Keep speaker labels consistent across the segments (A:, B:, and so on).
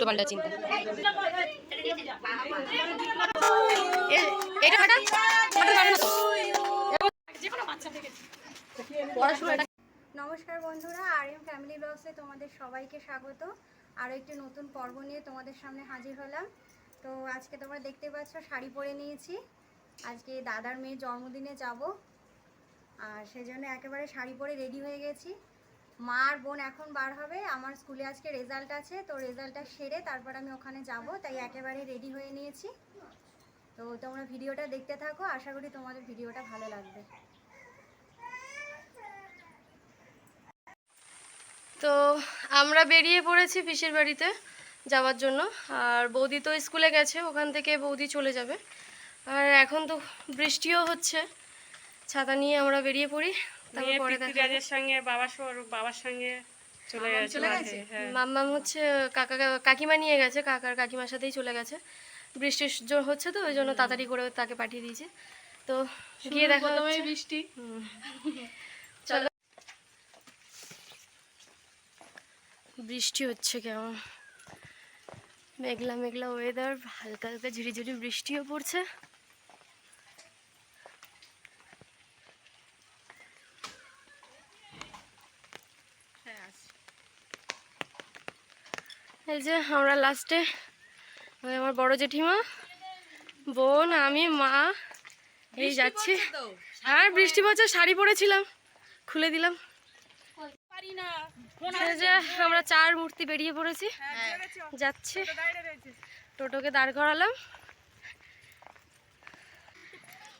A: উল্টো পাল্টা চিন্তা। এটা
B: নমস্কার বন্ধুরা, আরএম ফ্যামিলি ব্লগসে তোমাদের সবাইকে স্বাগত। আরও একটি নতুন পর্ব নিয়ে তোমাদের সামনে হাজির হলাম। তো আজকে তোমরা দেখতে পাচ্ছ শাড়ি পরে নিয়েছি। আজকে দাদার মেয়ের জন্মদিনে যাব, আর সেজন্য একেবারে শাড়ি পরে রেডি হয়ে গেছি। মা আর বোন এখন বার হবে, আমার স্কুলে আজকে রেজাল্ট আছে, তো রেজাল্টটা সেরে তারপর আমি ওখানে যাব, তাই একেবারে রেডি হয়ে নিয়েছি। তো তোমরা ভিডিওটা দেখতে থাকো, আশা করি তোমাদের ভিডিওটা ভালো লাগবে।
A: তো আমরা বেরিয়ে পড়েছি পিসির বাড়িতে যাওয়ার জন্য, আর বৌদি তো স্কুলে গেছে, ওখান থেকে বৌদি চলে যাবে। আর এখন তো বৃষ্টিও হচ্ছে, ছাতা নিয়ে আমরা বেরিয়ে পড়ি। তারপরে
C: পিতৃরাজের সঙ্গে বাবার সঙ্গে চলে গেছে।
A: মাম্মাম হচ্ছে কাকিমা নিয়ে গেছে, কাকার কাকিমার সাথেই চলে গেছে। বৃষ্টি হচ্ছে তো ওই জন্য তাড়াতাড়ি করে তাকে পাঠিয়ে দিয়েছি। তো গিয়ে দেখা হচ্ছে
C: বৃষ্টি।
A: চলো, বৃষ্টি হচ্ছে কেমন মেঘলা মেঘলা ওয়েদার, হালকা হালকা ঝিরিঝিরি বৃষ্টিও পড়ছে। এই যে আমরা লাস্টে, আমার বড় জেঠিমা, বোন, আমি, মা এই যাচ্ছি। আর বৃষ্টি পড়ছে, শাড়ি পরেছিলাম খুলে দিলাম। এই যে আমরা চার মূর্তি বেরিয়ে পড়েছি, যাচ্ছি। টোটোকে দাঁড় করালাম,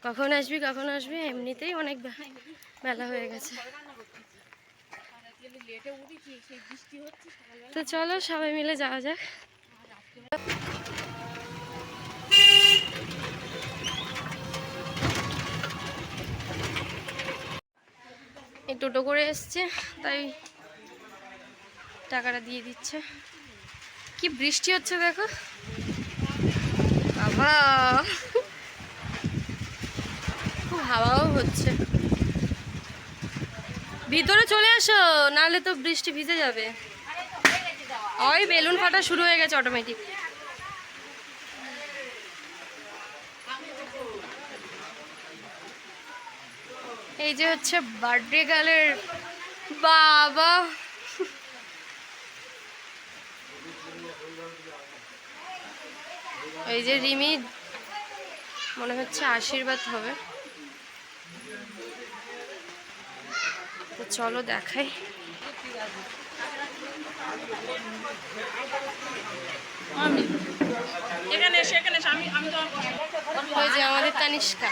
A: কখন আসবি কখন আসবি, এমনিতেই অনেক বেলা হয়ে গেছে। তো চলো সবাই মিলে যাওয়া যাক। এই টোটো করে এসছে, তাই টাকাটা দিয়ে দিচ্ছে। কি বৃষ্টি হচ্ছে দেখো বাবা, খুব হাওয়াও হচ্ছে। ভিতরে চলে আসো, নাহলে তো বৃষ্টি ভিজে যাবে। ওই বেলুন ফাটা শুরু হয়ে গেছে অটোমেটিক। এই যে হচ্ছে বার্থডে গার্লের বাবা, এই যে রিমি, মনে হচ্ছে আশীর্বাদ হবে। তো চলো দেখাই। ওই যে আমাদের তানিষ্কা।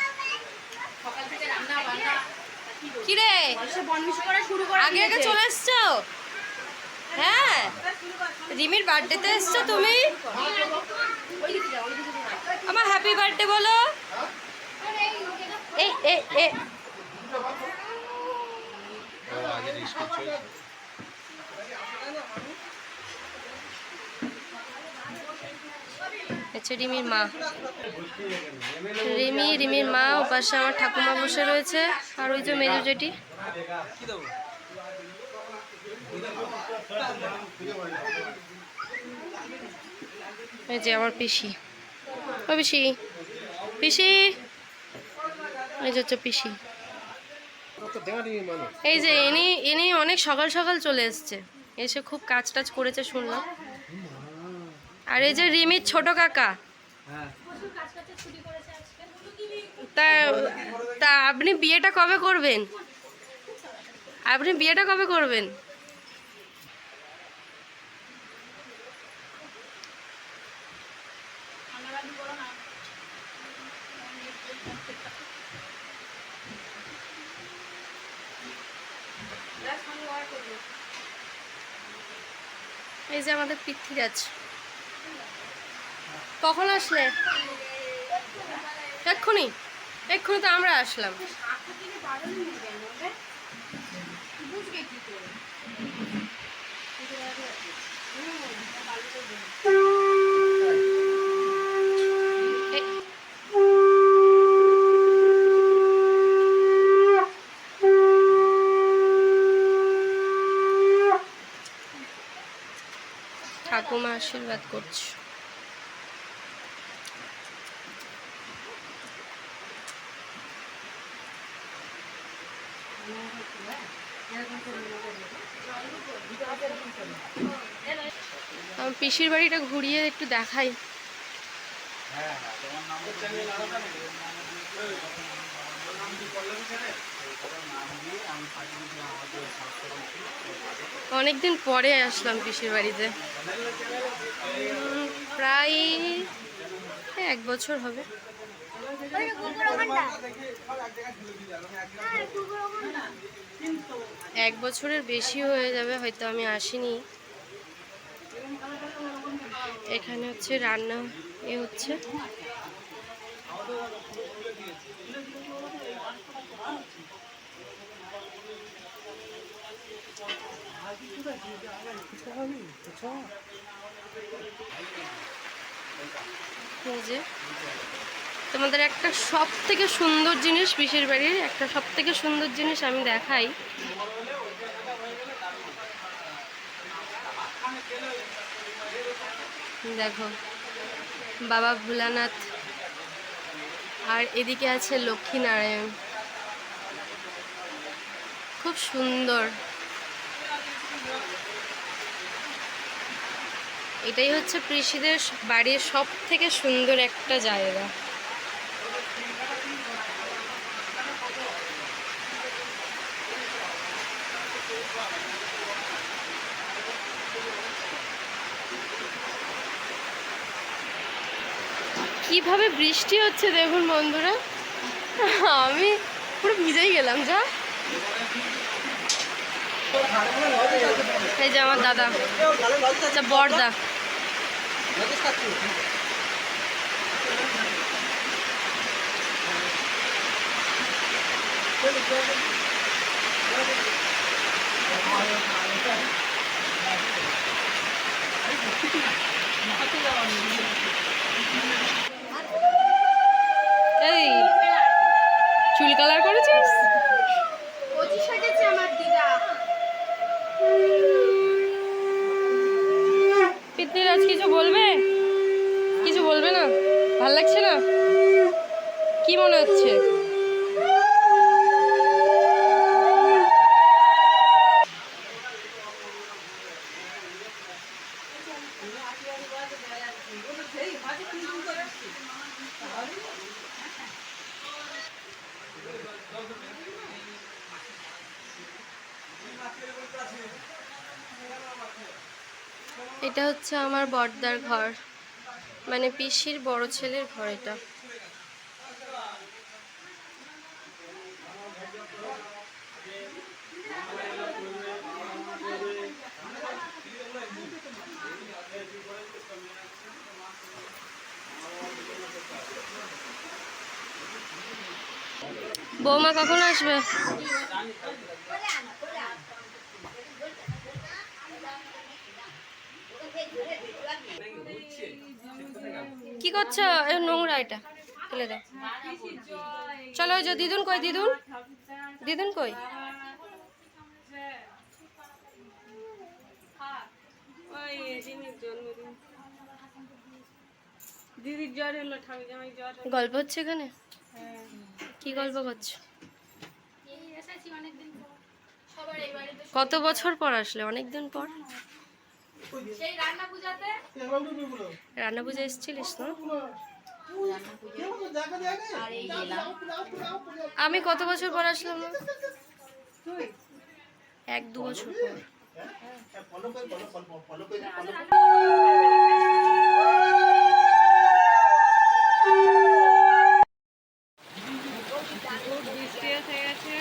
A: কিরে আগে আগে চলে এসছো? হ্যাঁ, রিমির বার্থডেতে এসছো তুমি? আমার হ্যাপি বার্থডে বলো। এই রিমির মা, রিমির মা, ওপাশে আমার ঠাকুমা বসে রয়েছে, আর ওই যে মেজো জেঠি। এই যে আমার পিসি, ও পিসি, পিসি, এই যে হচ্ছে পিসি। এই যে ইনি অনেক সকাল সকাল চলে এসছে, এসে খুব কাজ টাজ করেছে শুনলাম। আর এই যে রিমির ছোট কাকা। তা আপনি বিয়েটা কবে করবেন? আপনি বিয়েটা কবে করবেন? এই যে আমাদের পৃথ্বীরাজ, কখন আসলে? এক্ষুনি তো আমরা আসলাম। ঠাকুমা আশীর্বাদ করছো। আমার পিসির বাড়িটা ঘুরিয়ে একটু দেখাই। অনেকদিন পরে আসলাম পিসির বাড়িতে, প্রায় 1 বছর হবে। এক বছরের বেশি হয়ে যাবে হয়তো আমি আসিনি। এখানে হচ্ছে রান্না হচ্ছে। এই যে তোমাদের একটা সব থেকে সুন্দর জিনিস, পিসির বাড়ির একটা সব থেকে সুন্দর জিনিস আমি দেখাই। দেখো বাবা ভোলানাথ, আর এদিকে আছে লক্ষ্মীনারায়ণ, খুব সুন্দর। এটাই হচ্ছে পিসিদের বাড়ির সব থেকে সুন্দর একটা জায়গা। কিভাবে বৃষ্টি হচ্ছে দেখুন বন্ধুরা, আমি পুরো ভিজেই গেলাম। যা এই যে আমার দাদা, আচ্ছা বড়দা, এই চুল কালার করেছিস? পিতনিরাজ কিছু বলবে? কিছু বলবে না? ভাল লাগছে না? কি মনে হচ্ছে? এটা হচ্ছে আমার বড়দার ঘর, মানে পিসির বড় ছেলের ঘর এটা। বৌমা কখন আসবে? কি করছো? নোংরা এটা ফেলে দাও। চলো, ওই যে দিদুন কই? দিদুন দিদুন কই?
C: দিদির জ্বর হলো, ঠাকুর জামাই জ্বর।
A: গল্প হচ্ছে এখানে? কি গল্প করছো? কত বছর পর আসলে? অনেকদিন পর। রান্না পূজা এসেছিলিস না? আমি কত বছর পর আসলাম না? 1-2 বছর পর।
C: বৃষ্টি হয়ে গেছে।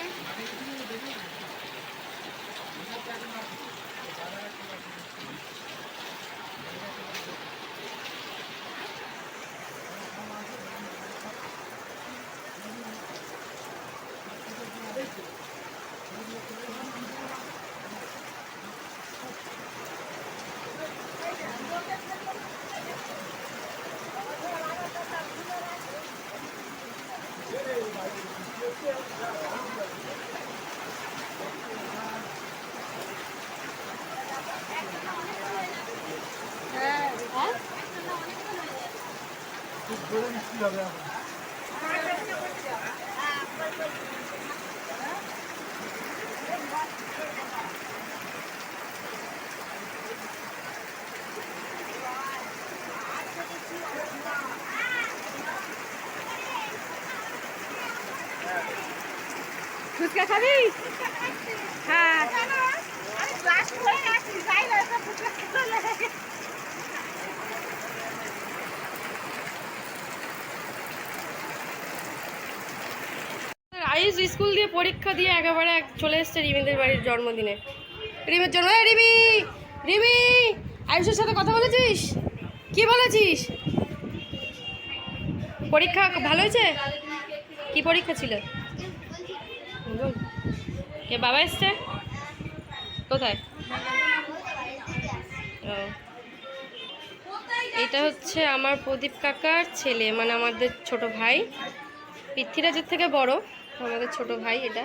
B: হ্যাঁ
C: ফুচকা খাবি? হ্যাঁ।
A: আয়ুষ স্কুল দিয়ে পরীক্ষা দিয়ে একেবারে চলে এসছে রিমিদের বাড়ির জন্মদিনে। রিমির জন্য রিমি, রিমি আয়ুষের সাথে কথা বলেছিস? কি বলেছিস? পরীক্ষা ভালো হয়েছে? কি পরীক্ষা ছিল? কে বাবা এসছে? কোথায়? ও, এটা হচ্ছে আমার প্রদীপ কাকার ছেলে, মানে আমাদের ছোট ভাই। পৃথ্বীরাজের থেকে বড় আমাদের ছোট ভাই। এটা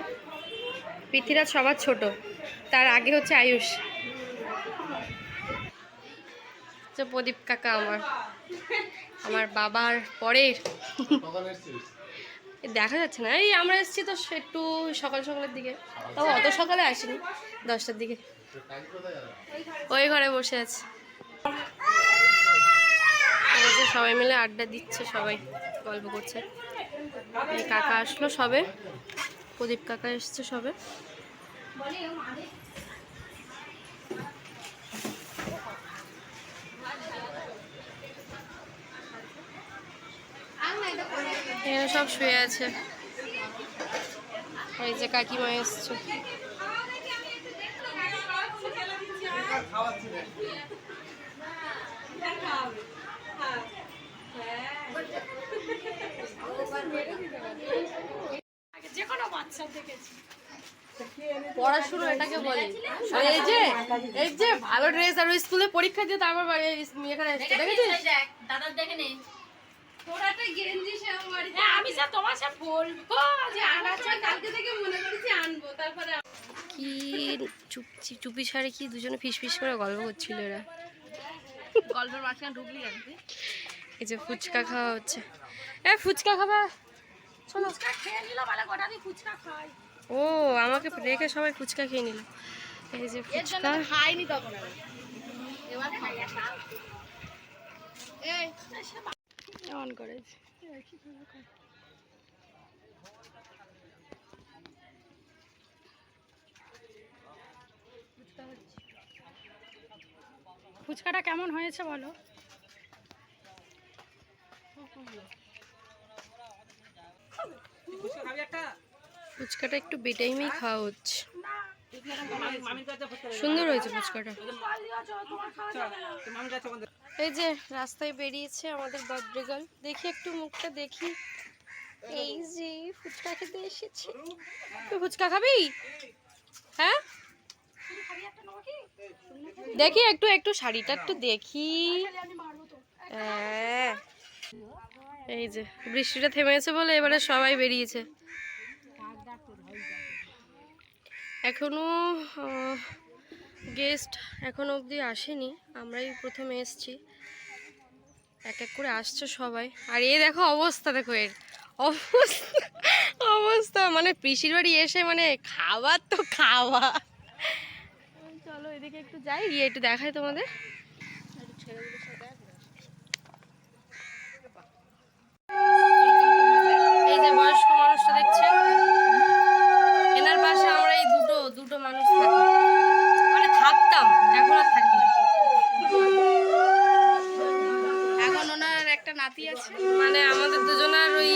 A: পৃথ্বীরাজ সবার ছোট, তার আগে হচ্ছে আয়ুষ। প্রদীপ কাকা আমার আমার বাবার পরের। দেখা যাচ্ছে না, এই আমরা এসেছি তো একটু সকাল সকালের দিকে, তাও অত সকালে আসিনি, 10টার দিকে। ওই ঘরে বসে আছে, সবাই মিলে আড্ডা দিচ্ছে, সবাই গল্প করছে। এই কাকা আসলো সবে, প্রদীপ কাকা এসছে সবে। এখানে সব শুয়ে আছে। এই যে কাকিমা এসছে। পড়াশুনো এটাকে বলে। এই যে এই যে ভালো ড্রেস আর স্কুলে পরীক্ষা দিয়ে তারপর এখানে এসছে, দেখেছিস? দাদা দেখে নে তোরাটা গেঞ্জি সে আমার আমি যা তোমার সাথে বলবো যে আনাচ্ছি, কালকে থেকে মনে করেছি আনবো। তারপরে কি চুপি ছাড়ে কি দুজনে ফিস করে গল্প করছিল এরা। গল্পের মাঝখানে ঢুকলি কেন? এই যে ফুচকা খাওয়া হচ্ছে। ফুচকা খাবা? চলো। ফুচকা খেয়ে নিল বলে গোটা দিয়ে ফুচকা খাই। ও, আমাকে রেখে সবাই ফুচকা খেয়ে নিল। এই যে ফুচকা খাইনি তখন আমি, এবার খাই। এই অন করে
C: ফুচকাটা কেমন হয়েছে বলো?
A: ফুচকাটা একটু বেটাইমেই খাওয়া হচ্ছে। সুন্দর হয়েছে ফুচকাটা। এই যে রাস্তায় বেরিয়েছে আমাদের বার্থডে। দেখি একটু মুখটা দেখি। এই যে ফুচকা খেতে এসেছে। তুই ফুচকা খাবি? হ্যাঁ দেখি একটু একটু শাড়িটা একটু দেখি। এই যে বৃষ্টিটা থেমেছে বলে এবারে সবাই বেরিয়েছে। এখনো গেস্ট এখনো অবধি আসেনি, আমরাই প্রথমে এসছি। এক এক করে আসছে সবাই। আর এই দেখো অবস্থা, দেখো এর অবস্থা অবস্থা মানে পিসির বাড়ি এসে মানে খাবার তো খাওয়া। চলো এদিকে একটু যাই, গিয়ে একটু দেখাই তোমাদের। এই যে বয়স্ক মানুষটা দেখছেন, এনার পাশে আমরা এই দুটো মানুষ থাকি, মানে থাকতাম, এখন আর থাকি না। এখন ওনার একটা নাতি আছে, মানে আমাদের দুজনের ওই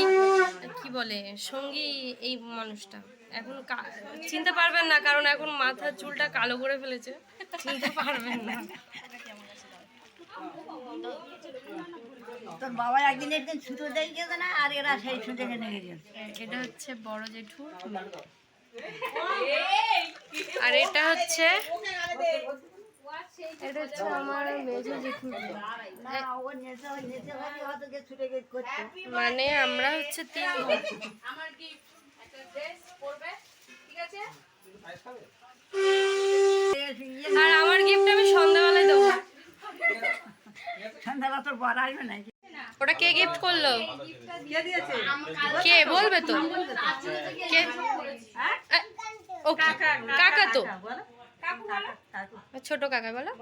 A: কি বলে সঙ্গী এই মানুষটা। এখন চিনতে পারবেন না, কারণ এখন মাথার চুলটা কালো করে ফেলেছে, চিনতে পারবেন না।
D: তোর বাবা একদিন ছুটো দিয়ে গেছে না, আর এরা সেই ছুটে কিনে গেছে।
A: এটা হচ্ছে বড় জেঠু, আর এটা হচ্ছে আমার মেজো জেঠু। মানে আমরা হচ্ছে 3 বোন। আর আমার গিফট আমি সন্ধ্যাবেলায় দেবো।
D: সন্ধ্যাবেলা তোর বর আসবে নাকি?
A: ওটা কে গিফট করলো? কে বলবে তো? কে? ও কাকা তো, ছোট কাকা বলো।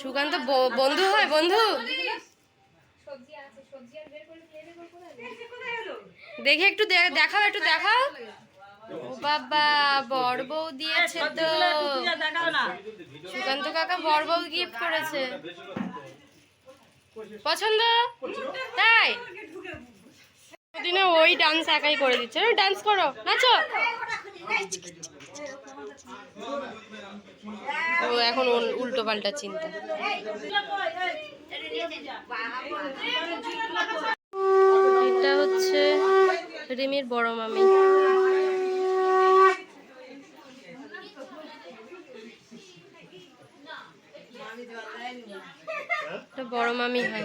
A: সুকান্ত বন্ধু হয়, বন্ধু। দেখি একটু দেখাও, একটু দেখাও। ও বাবা, বড় বউ দিয়েছে তো। সুকান্ত কাকা বড় বউ গিফট করেছে। পছন্দ? তাই দিনে ওই ডান্স একাই করে দিচ্ছে। ডান্স করো, নাচো। ও এখন উল্টো পাল্টা চিন্তা। এটা হচ্ছে রিমির বড় মামি। এটা বড় মামি হয়।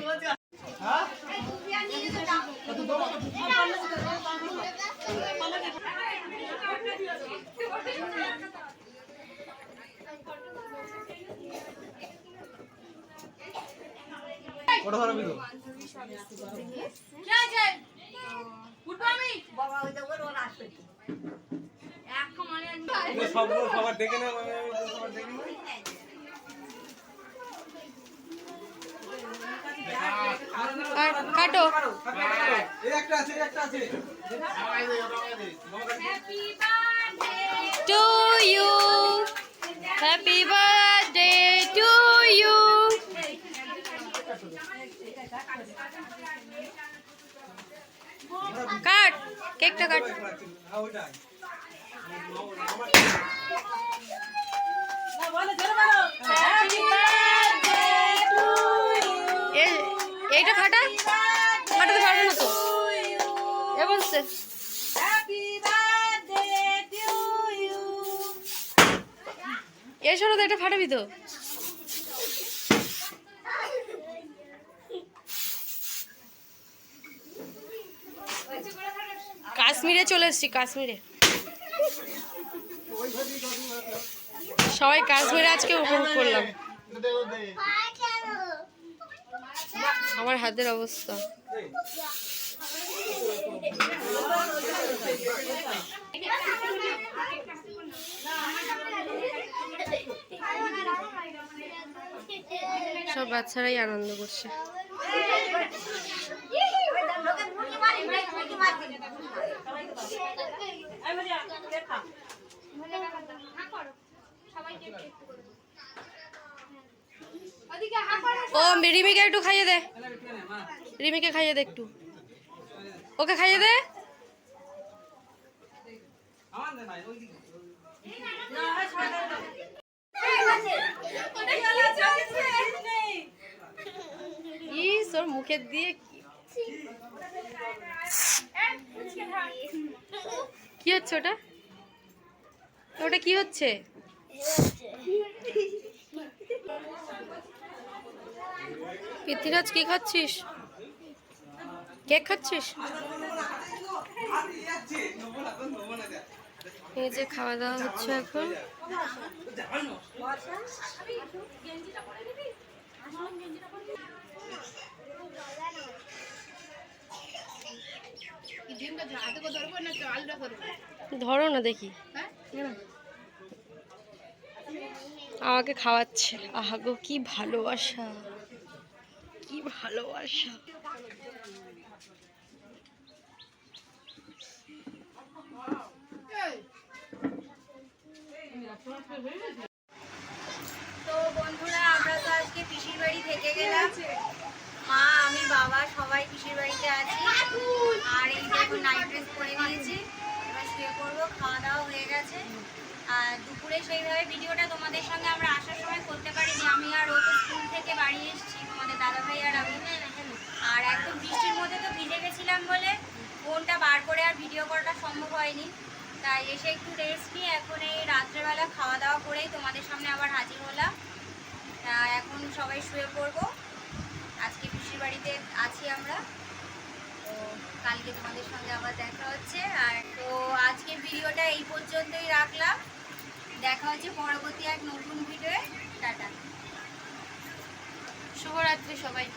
E: সবার দেখে না, সবার দেখে না।
A: কাটো।
E: একটা আছে, একটা আছে।
A: To you, happy birthday to you. Cut, কেকটা কাট। এইটা ফাটা, ফাটাতে পারবে না তো। এ বলছে এসো না, এটা ফাটাবি তো। কাশ্মীরে চলে এসেছি, কাশ্মীরে। সবাই কাশ্মীরে আজকে উপভোগ করলাম। আমার হাতের অবস্থা। সব বাচ্চারাই আনন্দ করছে। ও রিমিকে একটু খাইয়ে দে, রিমিকে খাইয়ে দে একটু, ওকে খাইয়ে দে। ইস, ওর মুখের দিয়ে কি হচ্ছে? ওটা ওটা কি হচ্ছে? পৃথ্বীরাজ কি খাচ্ছিস? কেক খাচ্ছিস? এই যে খাওয়া দাওয়া হচ্ছে এখন। ধরো না দেখি। আমাকে খাওয়াচ্ছে। আহা গো, কি ভালোবাসা, কি ভালোবাসা।
B: তো বন্ধুরা, আমরা তো আজকে পিসির বাড়ি থেকে গেলাম। মা, আমি, বাবা সবাই পিসির বাড়িতে আছি। আর এই দেখো নাইট ড্রেস পরে নিয়েছি, এবার শুয়ে পড়বো। খাওয়া দাওয়া হয়ে গেছে। আর দুপুরে সেইভাবে ভিডিওটা তোমাদের সঙ্গে আমরা আসার সময় করতে পারিনি। আমি আর ও তো স্কুল থেকে বাড়ি এসেছি, তোমাদের দাদাভাই আর আমি। আর একদম বৃষ্টির মধ্যে তো ভিজে গেছিলাম বলে ফোনটা বার করে আর ভিডিও করাটা সম্ভব হয়নি। তাই এসে একটু রেস্ট নিয়ে এখন এই রাত্রেবেলা খাওয়া দাওয়া করেই তোমাদের সামনে আবার হাজির হলাম। এখন সবাই শুয়ে পড়বো। আজকে পিসির বাড়িতে আছি আমরা, তো কালকে তোমাদের সঙ্গে আবার দেখা হচ্ছে। আর তো আজকে ভিডিওটা এই পর্যন্তই রাখলাম। দেখা হচ্ছে পরবর্তী এক নতুন ভিডিওয়ে। টাটা।
A: শুভরাত্রি সবাইকে।